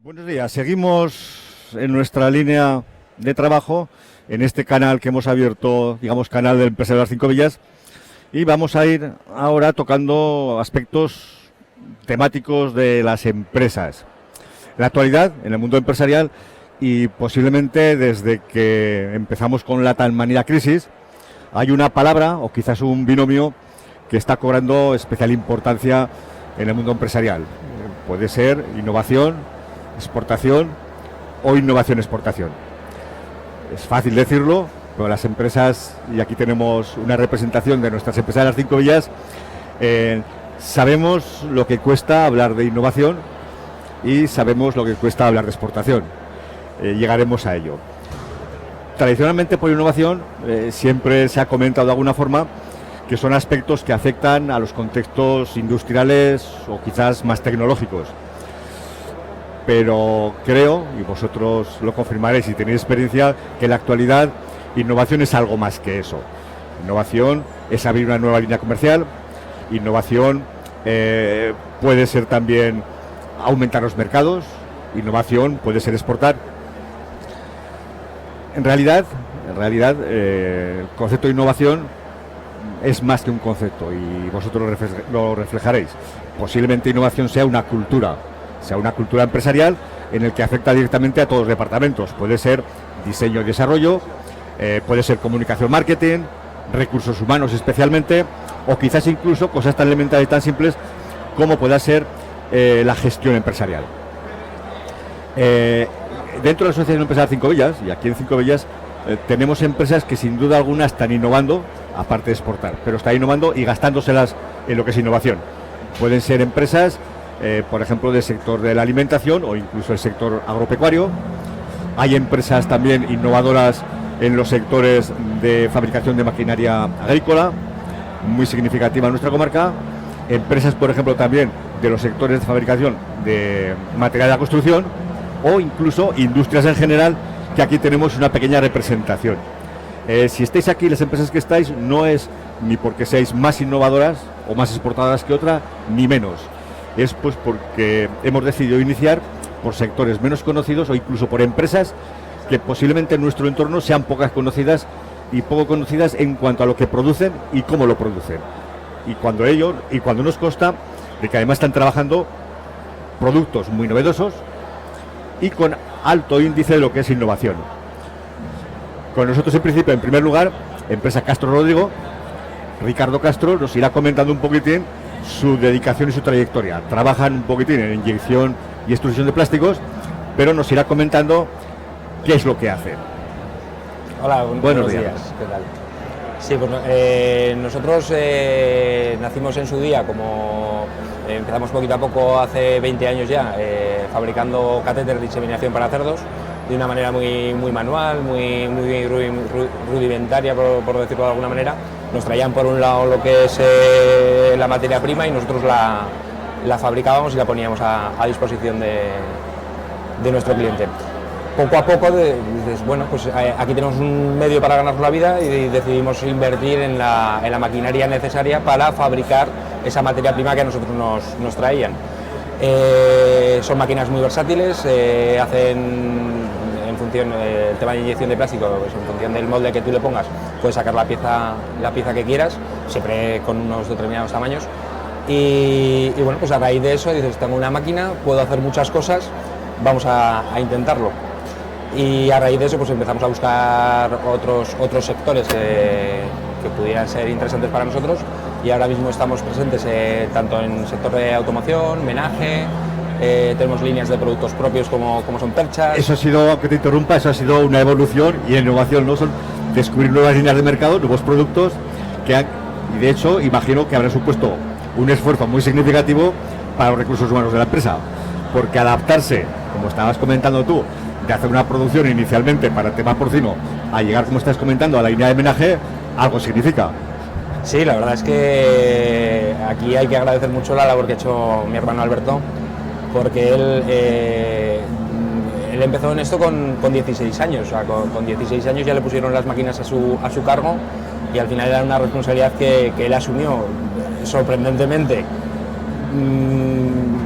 Buenos días, seguimos en nuestra línea de trabajo en este canal que hemos abierto, digamos, canal del empresario de las 5 villas, y vamos a ir ahora tocando aspectos temáticos de las empresas. En la actualidad, en el mundo empresarial, y posiblemente desde que empezamos con la tan manida crisis, hay una palabra o quizás un binomio que está cobrando especial importancia en el mundo empresarial. Puede ser innovación, exportación o innovación-exportación. Es fácil decirlo, pero las empresas, y aquí tenemos una representación de nuestras empresas de las 5 villas, sabemos lo que cuesta hablar de innovación y sabemos lo que cuesta hablar de exportación. Llegaremos a ello. Tradicionalmente, por innovación, siempre se ha comentado de alguna forma que son aspectos que afectan a los contextos industriales o quizás más tecnológicos. Pero creo, y vosotros lo confirmaréis si tenéis experiencia, que en la actualidad innovación es algo más que eso. Innovación es abrir una nueva línea comercial, innovación puede ser también aumentar los mercados, innovación puede ser exportar. En realidad, el concepto de innovación es más que un concepto y vosotros lo reflejaréis. Posiblemente innovación sea una cultura empresarial en el que afecta directamente a todos los departamentos. Puede ser diseño y desarrollo, puede ser comunicación, marketing, recursos humanos especialmente, o quizás incluso cosas tan elementales y tan simples como pueda ser la gestión empresarial. Dentro de la Asociación Empresarial 5 Villas, y aquí en 5 Villas, tenemos empresas que sin duda alguna están innovando, aparte de exportar, pero están innovando y gastándoselas en lo que es innovación. Pueden ser empresas, por ejemplo, del sector de la alimentación o incluso el sector agropecuario. Hay empresas también innovadoras en los sectores de fabricación de maquinaria agrícola, muy significativa en nuestra comarca. Empresas, por ejemplo, también de los sectores de fabricación de material de la construcción o incluso industrias en general, que aquí tenemos una pequeña representación. Si estáis aquí, las empresas que estáis, no es ni porque seáis más innovadoras o más exportadoras que otra, ni menos. Es pues porque hemos decidido iniciar por sectores menos conocidos o incluso por empresas que posiblemente en nuestro entorno sean pocas conocidas y poco conocidas en cuanto a lo que producen y cómo lo producen. Y cuando nos consta de que además están trabajando productos muy novedosos y con alto índice de lo que es innovación. Con nosotros en principio, en primer lugar, empresa Castro Rodrigo. Ricardo Castro nos irá comentando un poquitín su dedicación y su trayectoria. Trabajan un poquitín en inyección y extrusión de plásticos, pero nos irá comentando qué es lo que hace. Hola, buenos días. ¿Qué tal? Sí, pues nosotros nacimos en su día, como empezamos poquito a poco hace 20 años ya, fabricando catéteres de inseminación para cerdos, de una manera muy manual, muy rudimentaria, por decirlo de alguna manera. Nos traían por un lado lo que es la materia prima y nosotros la fabricábamos y la poníamos a disposición de nuestro cliente. Poco a poco dices, bueno, pues aquí tenemos un medio para ganarnos la vida y decidimos invertir en la maquinaria necesaria para fabricar esa materia prima que a nosotros nos traían. Son máquinas muy versátiles, hacen en función del tema de inyección de plástico, pues en función del molde que tú le pongas, puedes sacar la pieza que quieras, siempre con unos determinados tamaños. Y bueno, pues a raíz de eso dices, tengo una máquina, puedo hacer muchas cosas, vamos a intentarlo. Y a raíz de eso pues empezamos a buscar otros sectores que pudieran ser interesantes para nosotros, y ahora mismo estamos presentes tanto en el sector de automoción, menaje, tenemos líneas de productos propios como son perchas. Eso ha sido, aunque te interrumpa, eso ha sido una evolución y innovación, ¿no? Son descubrir nuevas líneas de mercado, nuevos productos y de hecho imagino que habrá supuesto un esfuerzo muy significativo para los recursos humanos de la empresa, porque adaptarse, como estabas comentando tú, de hacer una producción inicialmente para tema porcino a llegar, como estás comentando, a la línea de menaje, algo significa. Sí, la verdad es que aquí hay que agradecer mucho la labor que ha hecho mi hermano Alberto, porque él empezó en esto con 16 años, o sea, con 16 años ya le pusieron las máquinas a su cargo, y al final era una responsabilidad que él asumió sorprendentemente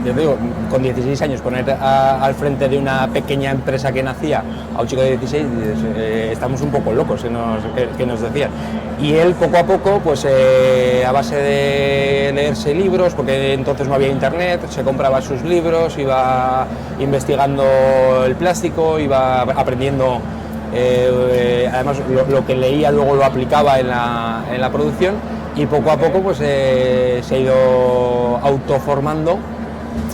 yo te digo, con 16 años poner al frente de una pequeña empresa que nacía a un chico de 16, estamos un poco locos, que nos decían. Y él poco a poco, pues a base de leerse libros, porque entonces no había internet, se compraba sus libros, iba investigando el plástico, iba aprendiendo, además lo que leía luego lo aplicaba en la producción, y poco a poco pues se ha ido autoformando.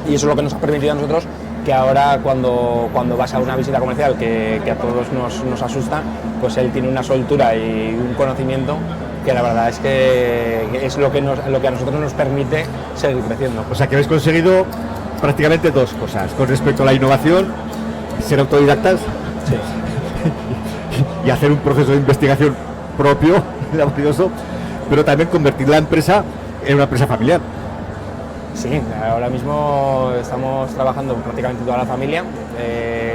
Y eso es lo que nos ha permitido a nosotros que ahora cuando vas a una visita comercial que a todos nos asusta, pues él tiene una soltura y un conocimiento que la verdad es que es lo que a nosotros nos permite seguir creciendo. O sea que habéis conseguido prácticamente dos cosas. Con respecto a la innovación, ser autodidactas, sí, y hacer un proceso de investigación propio, laborioso, pero también convertir la empresa en una empresa familiar. Sí, ahora mismo estamos trabajando prácticamente toda la familia,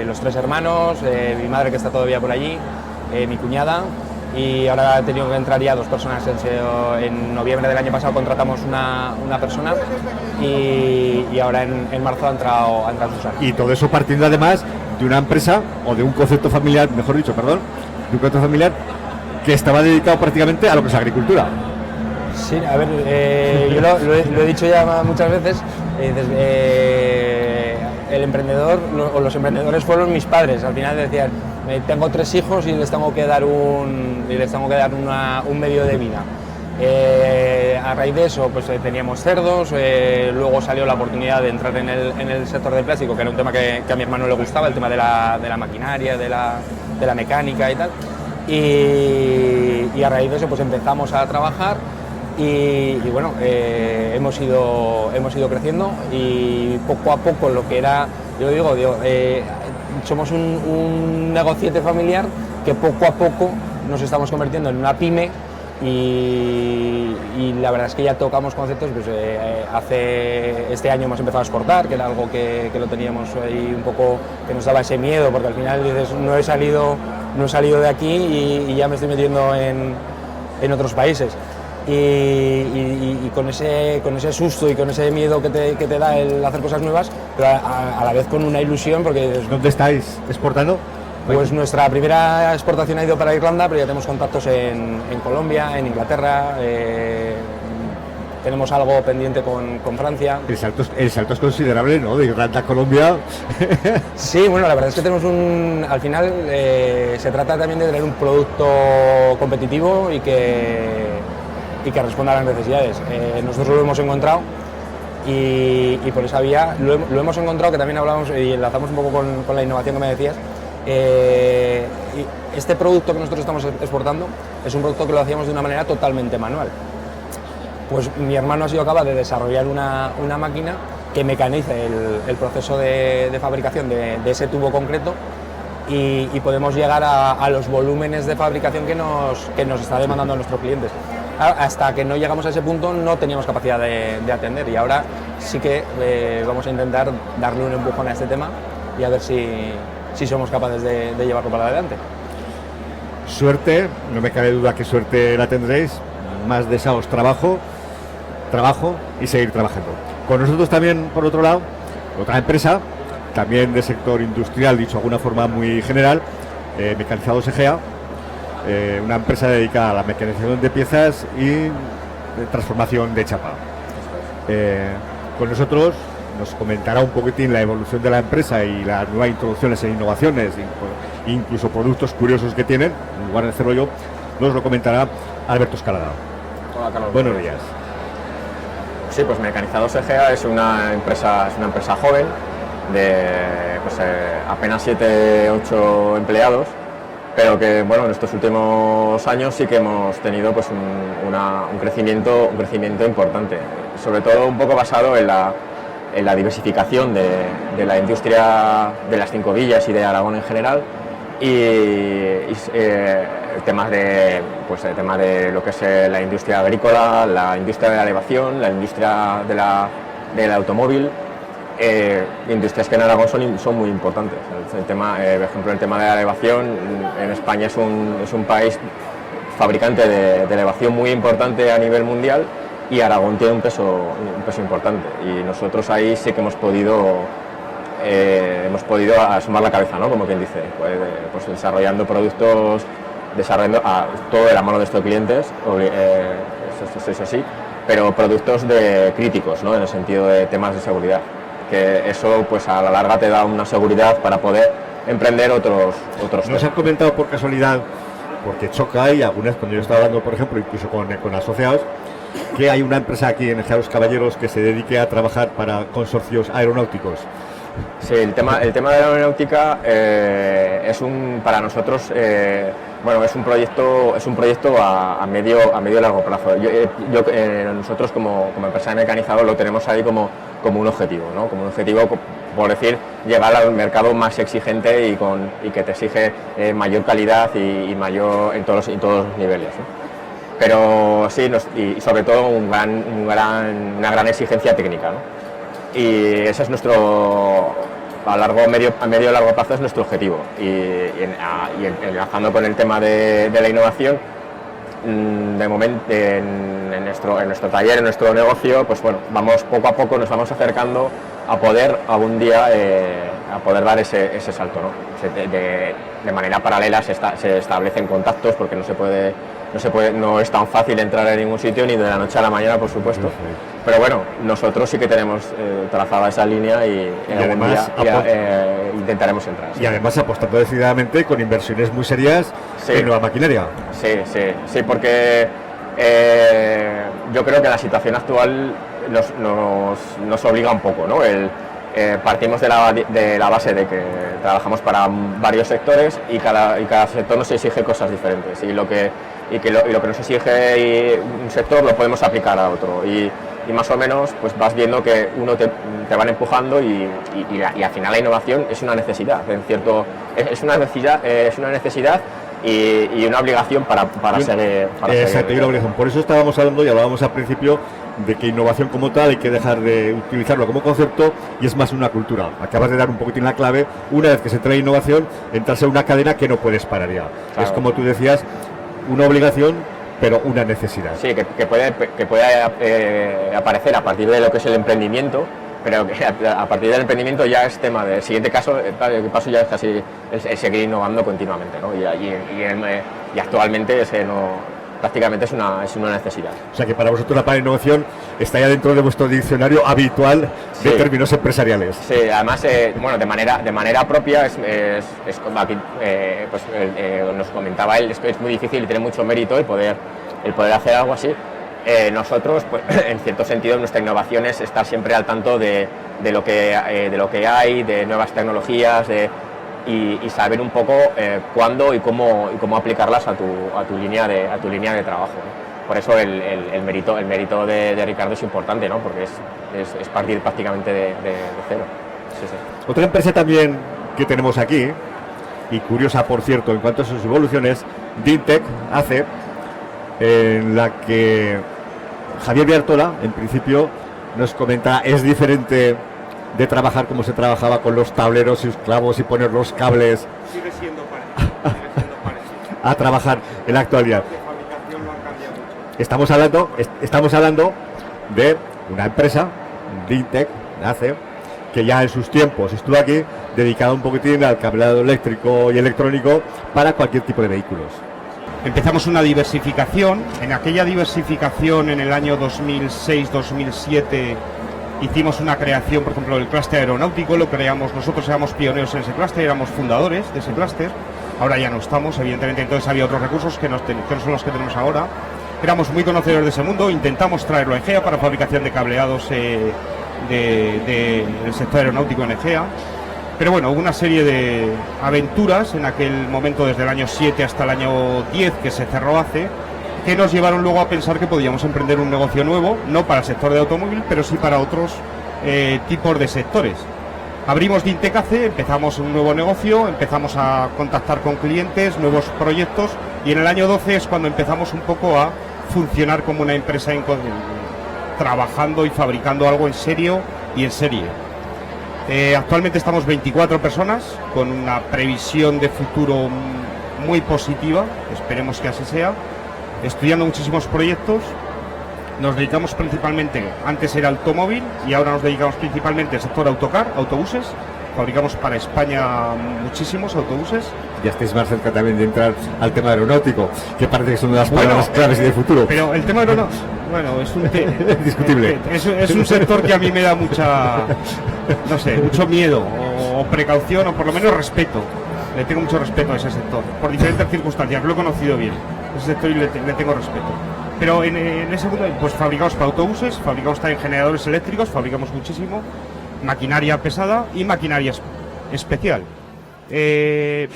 los 3 hermanos, mi madre que está todavía por allí, mi cuñada, y ahora he tenido que entrar ya 2 personas. En noviembre del año pasado contratamos una persona y ahora en marzo ha entrado Susana. Y todo eso partiendo además de una empresa, o de un concepto familiar, mejor dicho, perdón, de un concepto familiar que estaba dedicado prácticamente a lo que es agricultura. Sí, a ver, yo lo he dicho ya muchas veces, el emprendedor o los emprendedores fueron mis padres. Al final decían, tengo 3 hijos y les tengo que dar un medio de vida. A raíz de eso pues teníamos cerdos, luego salió la oportunidad de entrar en el sector del plástico, que era un tema que a mi hermano le gustaba, el tema de la maquinaria, de la mecánica y tal. Y a raíz de eso pues empezamos a trabajar. Y bueno, hemos ido creciendo y poco a poco lo que era, yo digo, somos un negociete familiar que poco a poco nos estamos convirtiendo en una pyme y la verdad es que ya tocamos conceptos, pues este año hemos empezado a exportar, que era algo que lo teníamos ahí un poco, que nos daba ese miedo, porque al final dices, no he salido de aquí y ya me estoy metiendo en otros países. Y con ese susto y con ese miedo que te da el hacer cosas nuevas, pero a la vez con una ilusión, porque... ¿Dónde estáis exportando? Pues nuestra primera exportación ha ido para Irlanda, pero ya tenemos contactos en Colombia, en Inglaterra, tenemos algo pendiente con Francia. El salto es considerable, ¿no? De Irlanda a Colombia. Sí, bueno, la verdad es que tenemos al final se trata también de tener un producto competitivo y que responda a las necesidades. Nosotros lo hemos encontrado y por esa vía lo hemos encontrado, que también hablamos y enlazamos un poco con la innovación que me decías. Este producto que nosotros estamos exportando es un producto que lo hacíamos de una manera totalmente manual. Pues mi hermano ha sido capaz de desarrollar una máquina que mecanice el proceso de fabricación de ese tubo concreto y podemos llegar a los volúmenes de fabricación que nos está demandando nuestros clientes. Hasta que no llegamos a ese punto no teníamos capacidad de atender, y ahora sí que vamos a intentar darle un empujón a este tema y a ver si somos capaces de llevarlo para adelante. Suerte, no me cabe duda que suerte la tendréis, más deseados trabajo y seguir trabajando. Con nosotros también, por otro lado, otra empresa, también del sector industrial, dicho de alguna forma muy general, Mecanizados Egea, una empresa dedicada a la mecanización de piezas y de transformación de chapa. Con nosotros nos comentará un poquitín la evolución de la empresa y las nuevas introducciones en innovaciones, incluso productos curiosos que tienen. En lugar de hacerlo yo, nos lo comentará Alberto Escalada. Hola, Carlos. Buenos días. Sí, pues Mecanizados Egea es una empresa joven de apenas 7-8 empleados, pero que bueno, en estos últimos años sí que hemos tenido pues un crecimiento importante, sobre todo un poco basado en la diversificación de la industria de las 5 villas y de Aragón en general, y temas de lo que es la industria agrícola, la industria de la elevación, la industria del automóvil, industrias que en Aragón son muy importantes. Por ejemplo, el tema de la elevación, en España es un país fabricante de elevación muy importante a nivel mundial, y Aragón tiene un peso importante, y nosotros ahí sí que hemos podido asomar la cabeza, ¿no? Como quien dice, pues desarrollando productos, desarrollando todo de la mano de estos clientes, eso sí, pero productos críticos, ¿no? En el sentido de temas de seguridad, que eso pues a la larga te da una seguridad para poder emprender otros Nos han comentado por casualidad, porque choca, y algunas cuando yo estaba hablando, por ejemplo, incluso con asociados, que hay una empresa aquí en Ejea Los Caballeros que se dedique a trabajar para consorcios aeronáuticos. Sí, el tema de la aeronáutica para nosotros es un proyecto a medio y largo plazo. Nosotros como empresa de mecanizado lo tenemos ahí como un objetivo, ¿no? Como un objetivo, por decir, llegar al mercado más exigente y que te exige mayor calidad y mayor en todos los niveles, ¿no? Pero sí, y sobre todo una gran exigencia técnica, ¿no? Y ese es nuestro, a medio y largo plazo es nuestro objetivo. Y enlazando con el tema de la innovación, de momento en nuestro taller, en nuestro negocio, pues bueno, poco a poco nos vamos acercando a poder algún día a poder dar ese salto, ¿no? De manera paralela se establecen contactos, porque no es tan fácil entrar en ningún sitio, ni de la noche a la mañana, por supuesto. Pero bueno, nosotros sí que tenemos trazada esa línea y algún día intentaremos entrar. Y además apostando decididamente con inversiones muy serias en nueva maquinaria. Sí, porque yo creo que la situación actual nos obliga un poco, ¿no? Partimos de la base de que trabajamos para varios sectores y cada sector nos exige cosas diferentes, y lo que nos exige un sector lo podemos aplicar a otro, y más o menos pues vas viendo que uno te van empujando y al final la innovación es una necesidad, es una necesidad y una obligación para seguir. Exacto, y una obligación. Por eso estábamos hablando y hablábamos al principio de que innovación como tal hay que dejar de utilizarlo como concepto, y es más una cultura. Acabas de dar un poquitín la clave. Una vez que se trae innovación, entrarse en una cadena que no puedes parar ya. Claro. Es como tú decías, una obligación, pero una necesidad. Sí, que puede aparecer a partir de lo que es el emprendimiento, pero que a partir del emprendimiento ya es tema de siguiente paso ya es casi el seguir innovando continuamente, ¿no? Y actualmente prácticamente es una necesidad. O sea que para vosotros la palabra innovación está ya dentro de vuestro diccionario habitual de términos empresariales. Sí, además de manera propia es como aquí nos comentaba él, es muy difícil y tiene mucho mérito el poder hacer algo así. Nosotros, pues, en cierto sentido, nuestra innovación es estar siempre al tanto de lo que hay, de nuevas tecnologías, y saber un poco cuándo y cómo aplicarlas a tu línea de trabajo, ¿no? Por eso el mérito de Ricardo es importante, ¿no? Porque es partir prácticamente de cero. Sí. Otra empresa también que tenemos aquí, y curiosa por cierto en cuanto a sus evoluciones, Dintec hace, en la que Javier Viartola, en principio, nos comenta, es diferente de trabajar como se trabajaba con los tableros y los clavos y poner los cables. Sigue siendo parecido. A trabajar en la actualidad. De fabricación lo han cambiado mucho. Estamos hablando de una empresa, Dintec, nace, que ya en sus tiempos estuvo aquí dedicada un poquitín al cableado eléctrico y electrónico para cualquier tipo de vehículos. Empezamos una diversificación. En aquella diversificación, en el año 2006-2007, hicimos una creación, por ejemplo, del clúster aeronáutico. Lo creamos, nosotros éramos pioneros en ese clúster, éramos fundadores de ese clúster. Ahora ya no estamos, evidentemente, entonces había otros recursos que no son los que tenemos ahora. Éramos muy conocedores de ese mundo, intentamos traerlo a Egea para fabricación de cableados del sector aeronáutico en Egea. Pero bueno, hubo una serie de aventuras en aquel momento, desde el año 7 hasta el año 10, que se cerró ACE, que nos llevaron luego a pensar que podíamos emprender un negocio nuevo, no para el sector de automóvil, pero sí para otros tipos de sectores. Abrimos Dintec ACE, empezamos un nuevo negocio, empezamos a contactar con clientes, nuevos proyectos, y en el año 12 es cuando empezamos un poco a funcionar como una empresa trabajando y fabricando algo en serio y en serie. Actualmente estamos 24 personas con una previsión de futuro muy positiva, esperemos que así sea, estudiando muchísimos proyectos Nos dedicamos principalmente, antes era automóvil y ahora nos dedicamos principalmente al sector autocar, autobuses. Fabricamos para España muchísimos autobuses. Ya estáis más cerca también de entrar al tema aeronáutico, que parece que son de las palabras claves del futuro. Pero el tema aeronáutico, bueno, es un discutible. Es un sector que a mí me da mucho miedo o precaución, o por lo menos respeto. Le tengo mucho respeto a ese sector, por diferentes circunstancias, lo he conocido bien. Ese sector le tengo respeto. Pero en ese mundo, pues fabricamos para autobuses, fabricamos también generadores eléctricos, fabricamos muchísimo, maquinaria pesada y maquinaria especial. En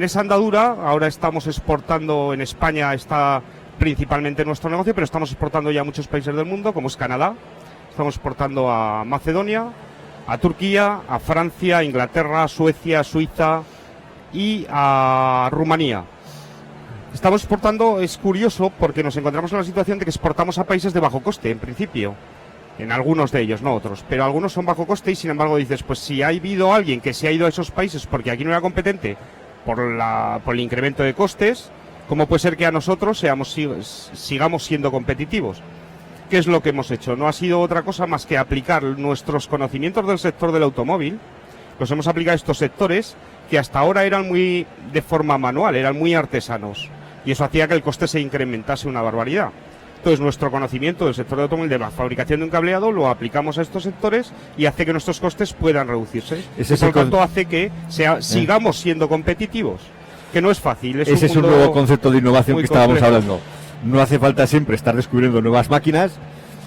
esa andadura, ahora estamos exportando, en España está principalmente nuestro negocio, pero estamos exportando ya a muchos países del mundo, como es Canadá, estamos exportando a Macedonia, a Turquía, a Francia, a Inglaterra, a Suecia, Suiza y a Rumanía. Estamos exportando, es curioso, porque nos encontramos en la situación de que exportamos a países de bajo coste, en principio. En algunos de ellos, no otros, pero algunos son bajo coste y sin embargo dices, pues si ha habido alguien que se ha ido a esos países porque aquí no era competente por el incremento de costes, ¿cómo puede ser que a nosotros sigamos siendo competitivos? ¿Qué es lo que hemos hecho? No ha sido otra cosa más que aplicar nuestros conocimientos del sector del automóvil, los hemos aplicado a estos sectores que hasta ahora eran muy de forma manual, eran muy artesanos, y eso hacía que el coste se incrementase una barbaridad. Entonces, nuestro conocimiento del sector de automóvil, de la fabricación de un cableado, lo aplicamos a estos sectores y hace que nuestros costes puedan reducirse. Y por lo tanto, hace que sigamos siendo competitivos, que no es fácil. Ese es un nuevo concepto de innovación que estábamos hablando. No hace falta siempre estar descubriendo nuevas máquinas,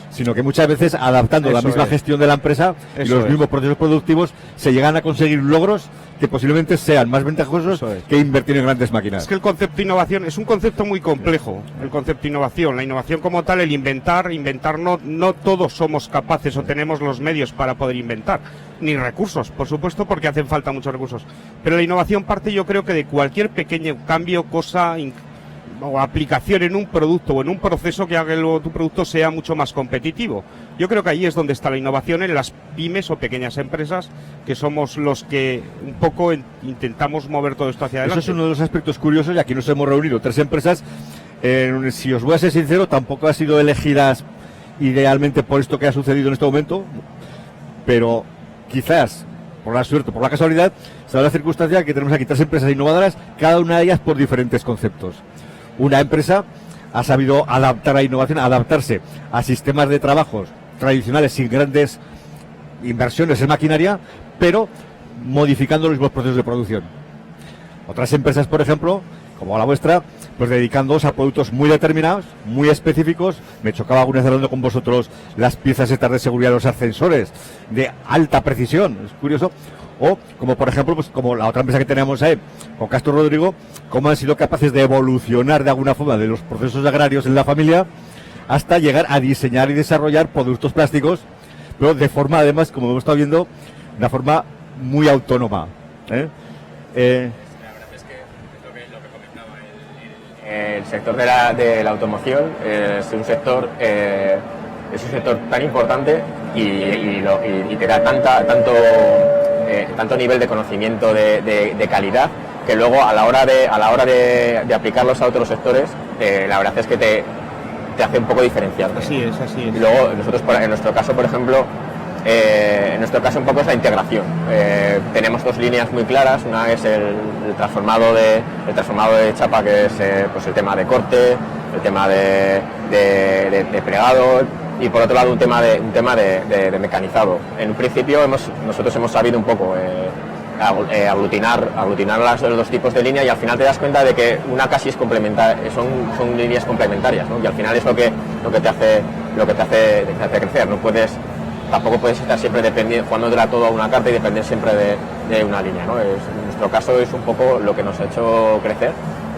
sino que muchas veces adaptando la misma gestión de la empresa y los mismos procesos productivos se llegan a conseguir logros que posiblemente sean más ventajosos que invertir en grandes máquinas. Es que el concepto de innovación es un concepto muy complejo, el concepto de innovación. La innovación como tal, el inventar no todos somos capaces o tenemos los medios para poder inventar, ni recursos, por supuesto, porque hacen falta muchos recursos. Pero la innovación parte, yo creo, que de cualquier pequeño cambio, cosa o aplicación en un producto o en un proceso que haga que luego tu producto sea mucho más competitivo. Yo creo que ahí es donde está la innovación, en las pymes o pequeñas empresas, que somos los que un poco intentamos mover todo esto hacia adelante. Eso es uno de los aspectos curiosos, y aquí nos hemos reunido 3 empresas. Si os voy a ser sincero, tampoco han sido elegidas idealmente por esto que ha sucedido en este momento, pero quizás por la suerte, por la casualidad, se da la circunstancia que tenemos aquí 3 empresas innovadoras, cada una de ellas por diferentes conceptos. Una empresa ha sabido adaptar a innovación, adaptarse a sistemas de trabajos tradicionales sin grandes inversiones en maquinaria, pero modificando los mismos procesos de producción. Otras empresas, por ejemplo, como la vuestra, pues dedicándoos a productos muy determinados, muy específicos. Me chocaba alguna vez hablando con vosotros las piezas estas de seguridad de los ascensores, de alta precisión, es curioso. O como por ejemplo, pues como la otra empresa que tenemos ahí, con Castro Rodrigo, cómo han sido capaces de evolucionar de alguna forma de los procesos agrarios en la familia hasta llegar a diseñar y desarrollar productos plásticos, pero de forma, además, como hemos estado viendo, de una forma muy autónoma. La verdad es que lo que comentaba el sector de la automoción es un sector tan importante y te da tanto nivel de conocimiento de calidad, que luego a la hora de aplicarlos a otros sectores, la verdad es que te hace un poco diferencial. Así es. Y luego nosotros, en nuestro caso, por ejemplo, un poco es la integración. Tenemos 2 líneas muy claras. Una es el transformado de chapa, que es pues el tema de corte, el tema de plegado, y por otro lado un tema de mecanizado. En un principio nosotros hemos sabido un poco aglutinar las 2 tipos de línea, y al final te das cuenta de que una casi es complementaria, son líneas complementarias, ¿no? Y al final es lo que te hace crecer. Tampoco puedes estar siempre jugando todo a una carta y depender siempre de una línea, ¿no? En nuestro caso es un poco lo que nos ha hecho crecer.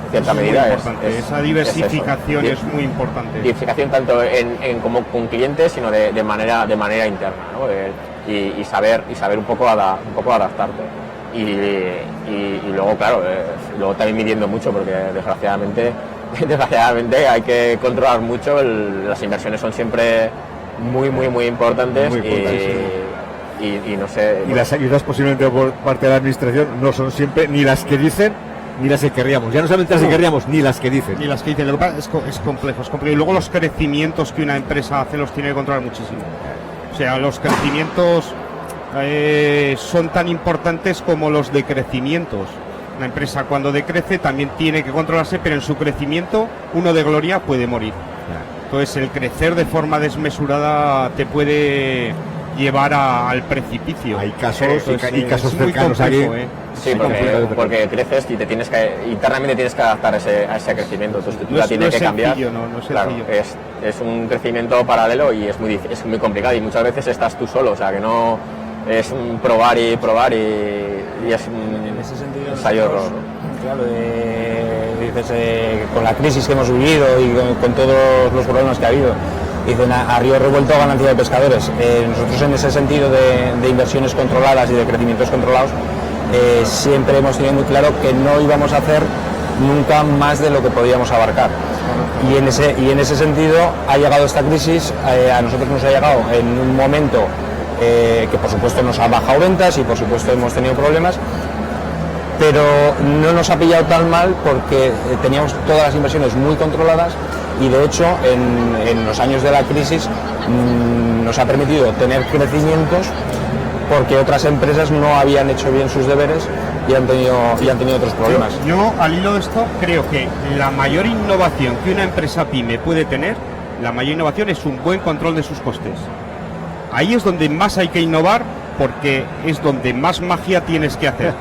En cierta medida esa diversificación es muy importante. Diversificación tanto como con clientes, sino de manera interna, ¿no? Y saber un poco adaptarte. Y luego, claro, luego también midiendo mucho, porque desgraciadamente hay que controlar mucho. Las inversiones son siempre muy importantes, y no sé. Y las ayudas posiblemente por parte de la administración no son siempre ni las que dicen ni las que querríamos. Ya no solamente las que querríamos, ni las que dicen. Ni las que dicen. Lo que pasa es complejo, es complejo. Y luego los crecimientos que una empresa hace los tiene que controlar muchísimo. O sea, los crecimientos son tan importantes como los decrecimientos. Una empresa cuando decrece también tiene que controlarse, pero en su crecimiento uno de gloria puede morir. Entonces el crecer de forma desmesurada te puede llevar al precipicio. Hay casos y casos cercanos aquí. Sí, porque creces y internamente tienes que adaptar a ese crecimiento. Entonces tú la tienes que cambiar. No es claro, es un crecimiento paralelo y es muy complicado y muchas veces estás tú solo, o sea que no es un probar y es un en ese sentido ensayo. Claro, dices, con la crisis que hemos vivido y con todos los problemas que ha habido, dicen a río revuelto ganancia de pescadores. Nosotros en ese sentido de inversiones controladas y de crecimientos controlados siempre hemos tenido muy claro que no íbamos a hacer nunca más de lo que podíamos abarcar. Y en ese sentido ha llegado esta crisis, a nosotros nos ha llegado en un momento que por supuesto nos ha bajado ventas y por supuesto hemos tenido problemas, pero no nos ha pillado tan mal porque teníamos todas las inversiones muy controladas y de hecho en los años de la crisis nos ha permitido tener crecimientos porque otras empresas no habían hecho bien sus deberes y han tenido otros problemas. Yo al hilo de esto creo que la mayor innovación que una empresa pyme puede tener, la mayor innovación es un buen control de sus costes. Ahí es donde más hay que innovar porque es donde más magia tienes que hacer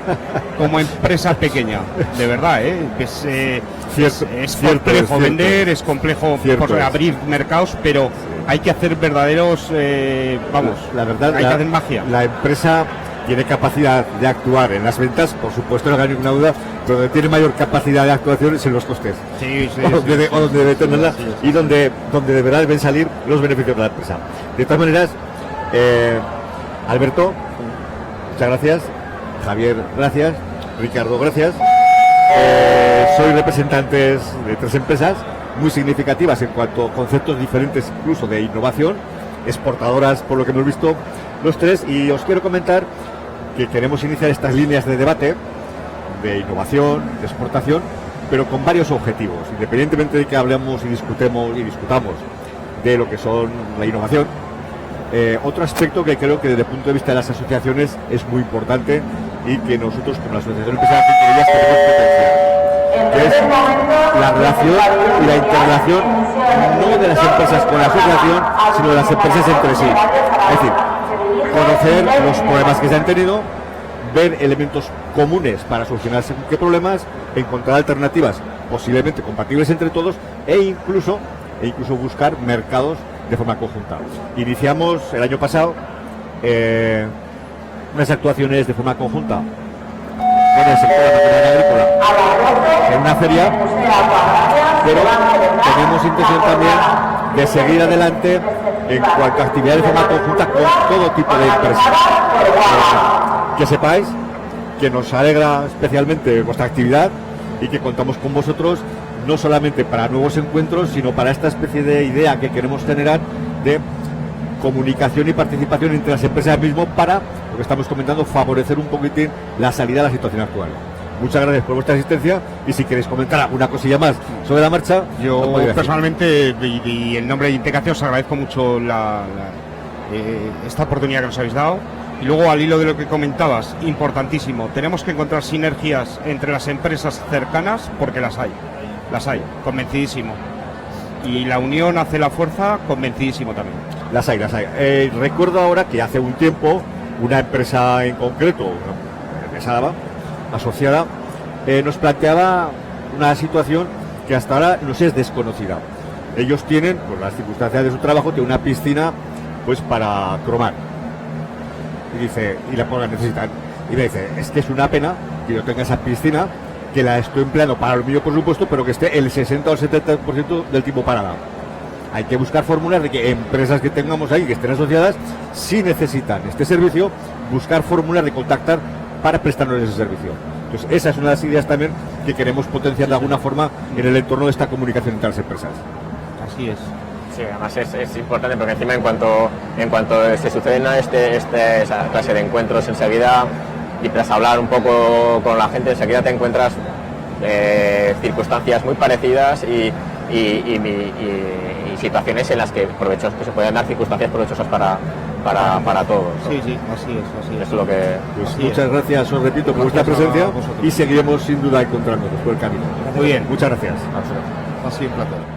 como empresa pequeña, de verdad, es complejo vender, es complejo abrir mercados, pero hay que hacer verdaderos, la verdad, hay que hacer magia. La empresa tiene capacidad de actuar en las ventas, por supuesto, no hay ninguna duda, pero donde tiene mayor capacidad de actuación es en los costes. O donde debe tenerla y donde de verdad deben salir los beneficios de la empresa. De todas maneras, Alberto, muchas gracias. Javier, gracias. Ricardo, gracias. Soy representantes de 3 empresas muy significativas en cuanto a conceptos diferentes, incluso de innovación, exportadoras por lo que hemos visto los 3, y os quiero comentar que queremos iniciar estas líneas de debate de innovación, de exportación, pero con varios objetivos, independientemente de que hablemos y discutamos de lo que son la innovación. Otro aspecto que creo que desde el punto de vista de las asociaciones es muy importante y que nosotros como la Asociación Empresarial queremos potenciar, que es la relación y la integración no de las empresas con la asociación, sino de las empresas entre sí. Es decir, conocer los problemas que se han tenido, ver elementos comunes para solucionar según qué problemas, encontrar alternativas posiblemente compatibles entre todos e incluso buscar mercados de forma conjunta. Iniciamos el año pasado unas actuaciones de forma conjunta con el sector de la maquinaria agrícola en una feria, pero tenemos intención también de seguir adelante en cuanto a actividades de forma conjunta con todo tipo de empresas. Que sepáis que nos alegra especialmente vuestra actividad y que contamos con vosotros no solamente para nuevos encuentros, sino para esta especie de idea que queremos generar de comunicación y participación entre las empresas mismo para, lo que estamos comentando, favorecer un poquitín la salida de la situación actual. Muchas gracias por vuestra asistencia y si queréis comentar alguna cosilla más sobre la marcha, yo personalmente y en nombre de Integración os agradezco mucho esta oportunidad que nos habéis dado. Y luego al hilo de lo que comentabas, importantísimo, tenemos que encontrar sinergias entre las empresas cercanas porque las hay, convencidísimo. Y la unión hace la fuerza, convencidísimo también. Las hay. Recuerdo ahora que hace un tiempo una empresa en concreto, una empresa asociada, nos planteaba una situación que hasta ahora nos es desconocida. Ellos tienen, por las circunstancias de su trabajo, tienen una piscina pues para cromar. Y la necesitan. Y me dice, es que es una pena que yo tenga esa piscina, que la estoy empleando para lo mío, por supuesto, pero que esté el 60 o el 70% del tiempo parada. Hay que buscar fórmulas de que empresas que tengamos ahí, que estén asociadas, si necesitan este servicio, buscar fórmulas de contactar para prestarnos ese servicio. Entonces, esa es una de las ideas también que queremos potenciar de alguna forma en el entorno de esta comunicación entre las empresas. Así es. Sí, además es importante porque encima en cuanto se suceden esa clase de encuentros enseguida y tras hablar un poco con la gente, enseguida te encuentras circunstancias muy parecidas y situaciones en las que se pueden dar circunstancias provechosas para todos, ¿no? Sí, así es. Es lo que... Pues muchas gracias, os repito, por vuestra presencia y seguiremos sin duda encontrándonos por el camino. Muy bien. Muchas gracias. Ha sido un placer.